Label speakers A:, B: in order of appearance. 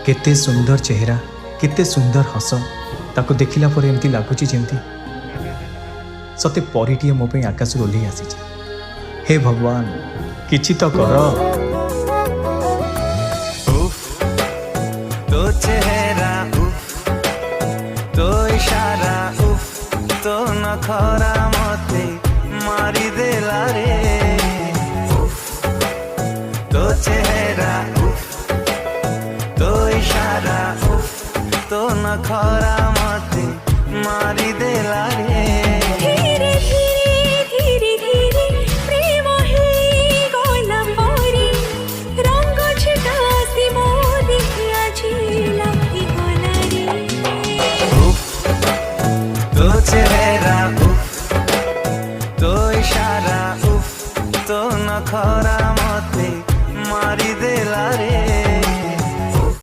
A: केते सुंदर चेहरा केते सुंदर हस ताको देखिला पर एमती लगुच जमती सते परीटीए मो पे आकाश ओह्लई आसी। हे भगवान किछि तो कर।
B: तो चेहरा तो इशारा तो नखरा मते मारी देला रे। तो चेहरा तो इशारा तो नखरा मते मारी देला रे।
C: धीरे धीरे धीरे प्रेम हे गला परी रंग छिटासी मो देखिया झीला की गला रे।
B: तो चेहरा तो इशारा तो नखरा मते मारी देला रे।